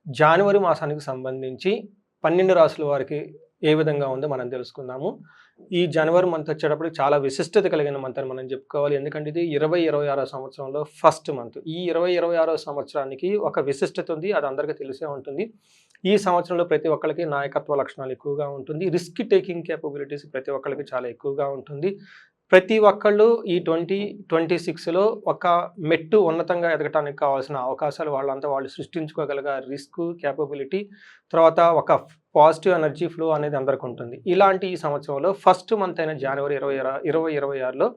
జనవరి మాసానికి సంబంధించి 12 రాసుల వారికి ఏ విధంగా ఉందో మనం తెలుసుకుందాము. ఈ జనవరి మంత్ వచ్చేటప్పటికి చాలా విశిష్టత కలిగిన మంత్ అని మనం చెప్పుకోవాలి. ఎందుకంటే ఇది 2026 సంవత్సరంలో ఫస్ట్ మంత్. ఈ 2026 సంవత్సరానికి ఒక విశిష్టత ఉంది. అది అందరికీ తెలిసే ఉంటుంది. ఈ సంవత్సరంలో ప్రతి ఒక్కళ్ళకి నాయకత్వ లక్షణాలు ఎక్కువగా ఉంటుంది. రిస్క్ టేకింగ్ కేపబిలిటీస్ ప్రతి ఒక్కళ్ళకి చాలా ఎక్కువగా ఉంటుంది. ప్రతి ఒక్కళ్ళు ఈ 2026లో ఒక మెట్టు ఉన్నతంగా ఎదగటానికి కావాల్సిన అవకాశాలు వాళ్ళంతా వాళ్ళు సృష్టించుకోగలిగే రిస్క్, కేపబిలిటీ, తర్వాత ఒక పాజిటివ్ ఎనర్జీ ఫ్లో అనేది అందరికి ఉంటుంది. ఇలాంటి ఈ సంవత్సరంలో ఫస్ట్ మంత్ అయిన జనవరి 2026లో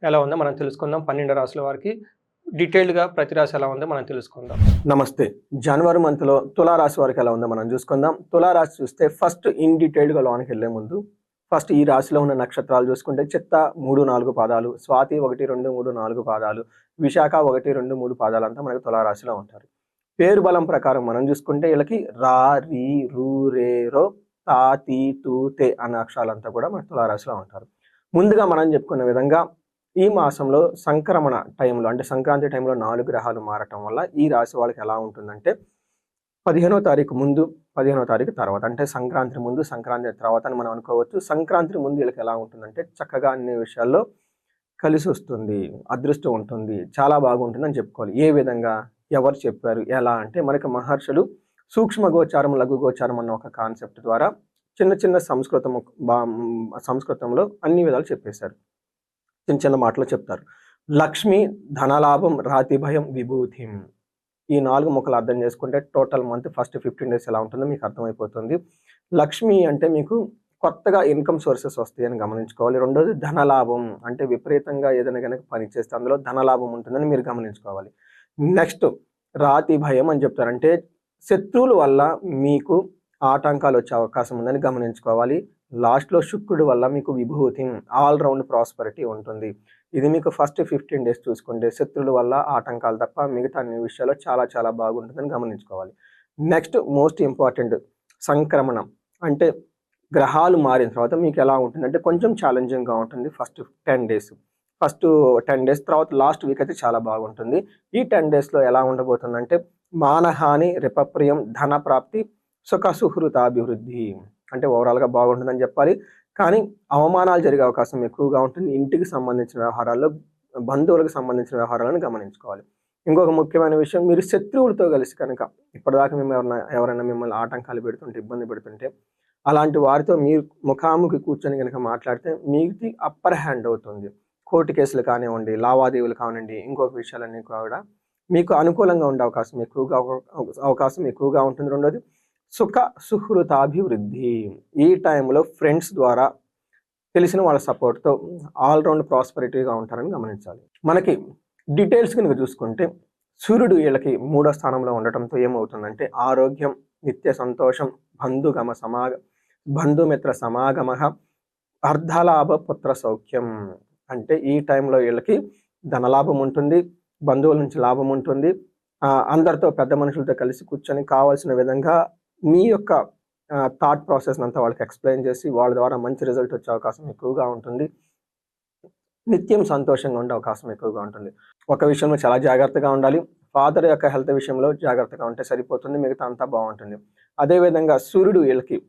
ఎలా ఉందో మనం తెలుసుకుందాం. 12 రాసుల వారికి డీటెయిల్డ్గా ప్రతి రాశి ఎలా ఉందో మనం తెలుసుకుందాం. నమస్తే. జనవరి మంత్లో తులారాశి వారికి ఎలా ఉందో మనం చూసుకుందాం. తులారాశి చూస్తే ఫస్ట్ ఇన్ డీటెయిల్డ్గా లోనికి వెళ్ళే ముందు ఫస్ట్ ఈ రాశిలో ఉన్న నక్షత్రాలు చూసుకుంటే చిత్త 3, 4 పాదాలు, స్వాతి 1, 2, 3, 4 పాదాలు, విశాఖ 1, 2, 3 పాదాలు అంతా మనకు తులారాశిలో ఉంటారు. పేరు బలం ప్రకారం మనం చూసుకుంటే వీళ్ళకి రా, రీ, రు, రే, రో, తా, తీ, తూ, తే అనే అక్షరాలంతా కూడా మన తులారాశిలో ఉంటారు. ముందుగా మనం చెప్పుకున్న విధంగా ఈ మాసంలో సంక్రమణ టైంలో అంటే సంక్రాంతి టైంలో 4 గ్రహాలు మారటం వల్ల ఈ రాశి వాళ్ళకి ఎలా ఉంటుందంటే 15వ తారీఖు ముందు 15వ తారీఖు తర్వాత అంటే సంక్రాంతి ముందు సంక్రాంతి తర్వాత అని మనం అనుకోవచ్చు. సంక్రాంతి ముందు వీళ్ళకి ఎలా ఉంటుందంటే చక్కగా అన్ని విషయాల్లో కలిసి వస్తుంది, అదృష్టం ఉంటుంది, చాలా బాగుంటుంది అని చెప్పుకోవాలి. ఏ విధంగా, ఎవరు చెప్పారు, ఎలా అంటే మనకి మహర్షులు సూక్ష్మ గోచారం, లఘు గోచారం అన్న ఒక కాన్సెప్ట్ ద్వారా చిన్న చిన్న సంస్కృతంలో అన్ని విధాలు చెప్పేశారు. చిన్న చిన్న మాటలు చెప్తారు. లక్ష్మి, ధనలాభం, రాతి భయం, విభూతిం. ఈ 4 ముక్కలు అర్థం చేసుకుంటే టోటల్ మంత్ ఫస్ట్ 15 డేస్ ఎలా ఉంటుందో మీకు అర్థమైపోతుంది. లక్ష్మి అంటే మీకు కొత్తగా ఇన్కమ్ సోర్సెస్ వస్తాయని గమనించుకోవాలి. రెండోది ధనలాభం అంటే విపరీతంగా ఏదైనా కనుక పని చేస్తే అందులో ధనలాభం ఉంటుందని మీరు గమనించుకోవాలి. నెక్స్ట్ రాతి భయం అని చెప్తారంటే శత్రువుల వల్ల మీకు ఆటంకాలు వచ్చే అవకాశం ఉందని గమనించుకోవాలి. లాస్ట్లో శుక్రుడి వల్ల మీకు విభూతి, ఆల్రౌండ్ ప్రాస్పరిటీ ఉంటుంది. ఇది మీకు ఫస్ట్ 15 డేస్ చూసుకుంటే శత్రువుల వల్ల ఆటంకాలు తప్ప మిగతా అన్ని విషయాల్లో చాలా చాలా బాగుంటుందని గమనించుకోవాలి. నెక్స్ట్ మోస్ట్ ఇంపార్టెంట్ సంక్రమణం అంటే గ్రహాలు మారిన తర్వాత మీకు ఎలా ఉంటుందంటే కొంచెం ఛాలెంజింగ్గా ఉంటుంది ఫస్ట్ 10 డేస్. ఫస్ట్ 10 డేస్ తర్వాత లాస్ట్ వీక్ అయితే చాలా బాగుంటుంది. ఈ 10 డేస్లో ఎలా ఉండబోతుందంటే మానహాని, రిపప్రియం, ధన ప్రాప్తి, సుఖ సుహృతాభివృద్ధి అంటే ఓవరాల్గా బాగుంటుందని చెప్పాలి. కానీ అవమానాలు జరిగే అవకాశం ఎక్కువగా ఉంటుంది. ఇంటికి సంబంధించిన వ్యవహారాల్లో, బంధువులకు సంబంధించిన వ్యవహారాలను గమనించుకోవాలి. ఇంకొక ముఖ్యమైన విషయం, మీరు శత్రువులతో కలిసి కనుక ఇప్పటిదాకా ఎవరైనా మిమ్మల్ని ఆటంకాలు పెడుతుంటే, ఇబ్బంది పెడుతుంటే అలాంటి వారితో మీరు ముఖాముఖి కూర్చొని కనుక మాట్లాడితే మీకు అప్పర్ హ్యాండ్ అవుతుంది. కోర్టు కేసులు కానివ్వండి, లావాదేవీలు కానివ్వండి, ఇంకొక విషయాలన్నీ కూడా మీకు అనుకూలంగా ఉండే అవకాశం ఎక్కువగా ఉంటుంది. రెండోది సుఖ సుహృతాభివృద్ధి. ఈ టైంలో ఫ్రెండ్స్ ద్వారా తెలిసిన వాళ్ళ సపోర్ట్తో ఆల్రౌండ్ ప్రాస్పరిటీగా ఉంటారని గమనించాలి. మనకి డీటెయిల్స్ కనుక చూసుకుంటే సూర్యుడు వీళ్ళకి 3వ స్థానంలో ఉండటంతో ఏమవుతుందంటే ఆరోగ్యం, నిత్య సంతోషం, బంధుమిత్ర సమాగమ, అర్ధలాభ, పుత్ర సౌఖ్యం. అంటే ఈ టైంలో వీళ్ళకి ధనలాభం ఉంటుంది, బంధువుల నుంచి లాభం ఉంటుంది. అందరితో పెద్ద మనుషులతో కలిసి కూర్చొని కావాల్సిన విధంగా మీ యొక్క థాట్ ప్రాసెస్ అంతా వాళ్ళకి ఎక్స్ప్లెయిన్ చేసి వాళ్ళ ద్వారా మంచి రిజల్ట్ వచ్చే అవకాశం ఎక్కువగా ఉంటుంది. నిత్యం సంతోషంగా ఉండే అవకాశం ఎక్కువగా ఉంటుంది. ఒక విషయంలో చాలా జాగ్రత్తగా ఉండాలి. ఫాదర్ యొక్క హెల్త్ విషయంలో జాగ్రత్తగా ఉంటే సరిపోతుంది, మిగతా అంతా బాగుంటుంది. అదేవిధంగా సూర్యుడు వీళ్ళకి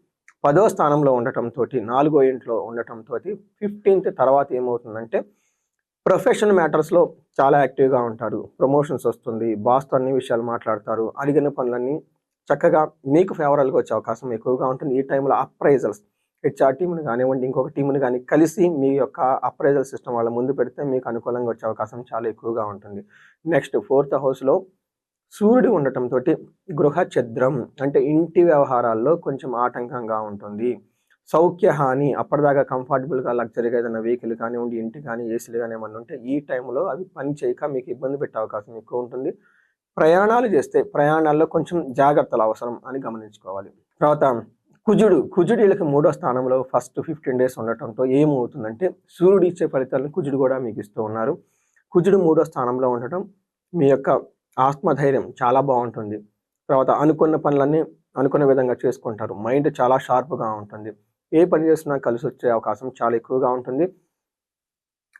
10వ స్థానంలో ఉండటంతో, 4వ ఇంట్లో ఉండటంతో 15th తర్వాత ఏమవుతుందంటే ప్రొఫెషనల్ మ్యాటర్స్లో చాలా యాక్టివ్గా ఉంటారు. ప్రమోషన్స్ వస్తుంది, బాస్తో అన్ని విషయాలు మాట్లాడతారు. అడిగిన పనులన్నీ చక్కగా మీకు ఫేవరల్గా వచ్చే అవకాశం ఎక్కువగా ఉంటుంది. ఈ టైంలో అప్రైజల్స్, హెచ్ఆర్ టీంని కానివ్వండి, ఇంకొక టీంని కానీ కలిసి మీ యొక్క అప్రైజల్ సిస్టమ్ వాళ్ళ ముందు పెడితే మీకు అనుకూలంగా వచ్చే అవకాశం చాలా ఎక్కువగా ఉంటుంది. నెక్స్ట్ 4th హౌస్లో సూర్యుడు ఉండటంతో గృహ ఛిద్రం అంటే ఇంటి వ్యవహారాల్లో కొంచెం ఆటంకంగా ఉంటుంది. సౌఖ్య హాని, అప్పటిదాకా కంఫర్టబుల్గా లగ్జరీగా ఏదైనా వెహికల్ కానివ్వండి, ఇంటి కానీ ఏసీలు కానీ ఏమన్నా ఉంటే ఈ టైంలో అవి పని చేయక మీకు ఇబ్బంది పెట్టే అవకాశం ఎక్కువ ఉంటుంది. ప్రయాణాలు చేస్తే ప్రయాణాల్లో కొంచెం జాగ్రత్తలు అవసరం అని గమనించుకోవాలి. తర్వాత కుజుడు వీళ్ళకి 3వ స్థానంలో ఫస్ట్ 15 డేస్ ఉండటంతో ఏమవుతుందంటే సూర్యుడు ఇచ్చే ఫలితాలను కుజుడు కూడా మీకు ఇస్తూ ఉన్నారు. కుజుడు 3వ స్థానంలో ఉండటం మీ యొక్క ఆత్మధైర్యం చాలా బాగుంటుంది. తర్వాత అనుకున్న పనులన్నీ అనుకున్న విధంగా చేసుకుంటారు. మైండ్ చాలా షార్ప్గా ఉంటుంది. ఏ పని చేసినా కలిసి వచ్చే అవకాశం చాలా ఎక్కువగా ఉంటుంది.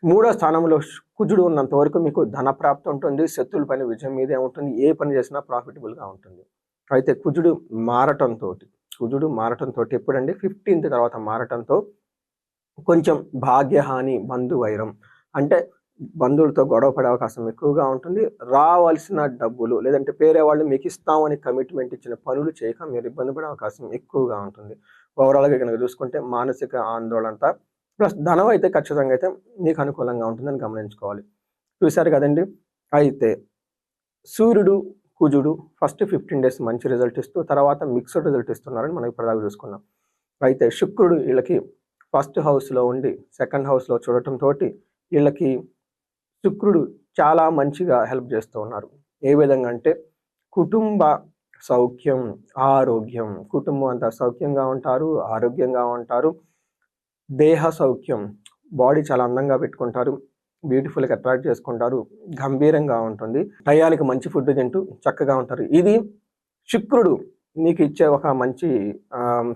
3వ స్థానంలో కుజుడు ఉన్నంత వరకు మీకు ధన ప్రాప్తి ఉంటుంది. శత్రువుల పైన విజయం మీదే ఉంటుంది. ఏ పని చేసినా ప్రాఫిటబుల్గా ఉంటుంది. అయితే కుజుడు మారటంతో ఎప్పుడండి 15th తర్వాత మారటంతో కొంచెం భాగ్యహాని, బంధువైరం అంటే బంధువులతో గొడవ పడే అవకాశం ఎక్కువగా ఉంటుంది. రావాల్సిన డబ్బులు లేదంటే వేరే వాళ్ళు మీకు ఇస్తామని కమిట్మెంట్ ఇచ్చిన పనులు చేయక మీరు ఇబ్బంది పడే అవకాశం ఎక్కువగా ఉంటుంది. ఓవరాల్‌గా గనుక చూసుకుంటే మానసిక ఆందోళనత ప్లస్ ధనం అయితే ఖచ్చితంగా అయితే మీకు అనుకూలంగా ఉంటుందని గమనించుకోవాలి. చూసారు కదండీ! అయితే సూర్యుడు, కుజుడు ఫస్ట్ 15 డేస్ మంచి రిజల్ట్ ఇస్తూ తర్వాత మిక్స్డ్ రిజల్ట్ ఇస్తున్నారని మనం ఇప్పటిదాకా చూసుకున్నాం. అయితే శుక్రుడు వీళ్ళకి ఫస్ట్ హౌస్‌లో ఉండి సెకండ్ హౌస్‌లో చూడటంతోటి వీళ్ళకి శుక్రుడు చాలా మంచిగా హెల్ప్ చేస్తూ ఉన్నారు. ఏ విధంగా అంటే కుటుంబ సౌఖ్యం, ఆరోగ్యం, కుటుంబం అంతా సౌఖ్యంగా ఉంటారు, ఆరోగ్యంగా ఉంటారు. దేహ సౌఖ్యం, బాడీ చాలా అందంగా పెట్టుకుంటారు. బ్యూటిఫుల్‌గా అట్రాక్ట్ చేసుకుంటారు. గంభీరంగా ఉంటుంది. టయానికి మంచి ఫుడ్ తింటూ చక్కగా ఉంటారు. ఇది శుక్రుడు మీకు ఇచ్చే ఒక మంచి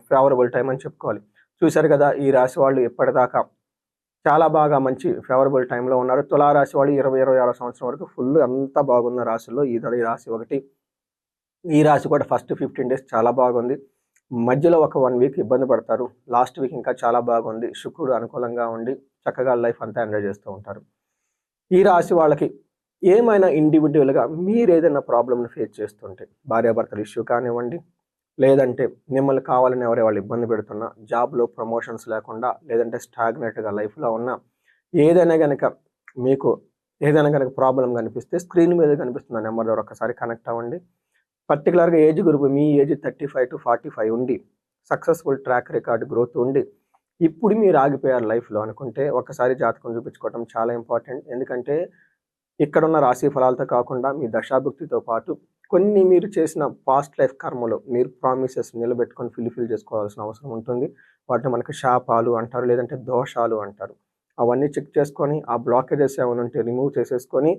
ఫేవరబుల్ టైమ్ అని చెప్పుకోవాలి. చూసారు కదా! ఈ రాశి వాళ్ళు ఇప్పటిదాకా చాలా బాగా మంచి ఫేవరబుల్ టైమ్‌లో ఉన్నారు. తులా రాశి వాళ్ళు 26 సంవత్సరం వరకు ఫుల్ అంతా బాగున్న రాశుల్లో ఈ రాశి ఒకటి. ఈ రాశి కూడా ఫస్ట్ 15 డేస్ చాలా బాగుంది. మధ్యలో ఒక 1 వీక్ ఇబ్బంది పడతారు. లాస్ట్ వీక్ ఇంకా చాలా బాగుంది. శుక్రుడు అనుకూలంగా ఉండి చక్కగా లైఫ్ అంతా ఎంజాయ్ చేస్తూ ఉంటారు. ఈ రాశి వాళ్ళకి ఏమైనా ఇండివిడ్యువల్‌గా మీరేదైనా ప్రాబ్లమ్‌ని ఫేస్ చేస్తుంటే, భార్యాభర్తల ఇష్యూ కానివ్వండి, లేదంటే మిమ్మల్ని కావాలని వాళ్ళు ఇబ్బంది పెడుతున్నా, జాబ్‌లో ప్రమోషన్స్ లేకుండా, లేదంటే స్టాగ్నేట్‌గా లైఫ్‌లో ఉన్న ఏదైనా గనక మీకు ఏదైనా గనక ప్రాబ్లమ్ కనిపిస్తే స్క్రీన్ మీద కనిపిస్తున్న నెంబర్ ద్వారా ఒక్కసారి కనెక్ట్ అవ్వండి. పర్టిక్యులర్‌గా ఏజ్ గ్రూప్ మీ ఏజ్ 35-45 ఉండి, సక్సెస్‌ఫుల్ ట్రాక్ రికార్డ్ గ్రోత్ ఉండి, ఇప్పుడు మీరు ఆగిపోయారు లైఫ్‌లో అనుకుంటే ఒక్కసారి జాతకం చూపించుకోవడం చాలా ఇంపార్టెంట్. ఎందుకంటే ఇక్కడున్న రాశి ఫలాలతో కాకుండా మీ దశాభుక్తితో పాటు కొన్ని మీరు చేసిన పాస్ట్ లైఫ్ కర్మలు మీరు ప్రామిసెస్ నిలబెట్టుకొని ఫుల్‌ఫిల్ చేసుకోవాల్సిన అవసరం ఉంటుంది. వాటిని మనకు శాపాలు అంటారు, లేదంటే దోషాలు అంటారు. అవన్నీ చెక్ చేసుకొని ఆ బ్లాకేజెస్ ఏమైనా ఉంటే రిమూవ్ చేసేసుకొని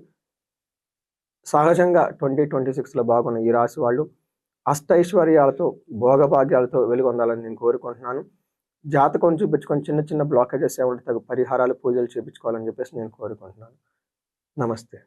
సహజంగా 2026లో బాగున్న ఈ రాశి వాళ్ళు అష్టైశ్వర్యాలతో, భోగభాగ్యాలతో వెలుగొందాలని నేను కోరుకుంటున్నాను. జాతకం చూపించుకొని చిన్న చిన్న బ్లాకేజెస్ ఏమంటే తగు పరిహారాలు, పూజలు చేపించుకోవాలని చెప్పేసి నేను కోరుకుంటున్నాను. నమస్తే.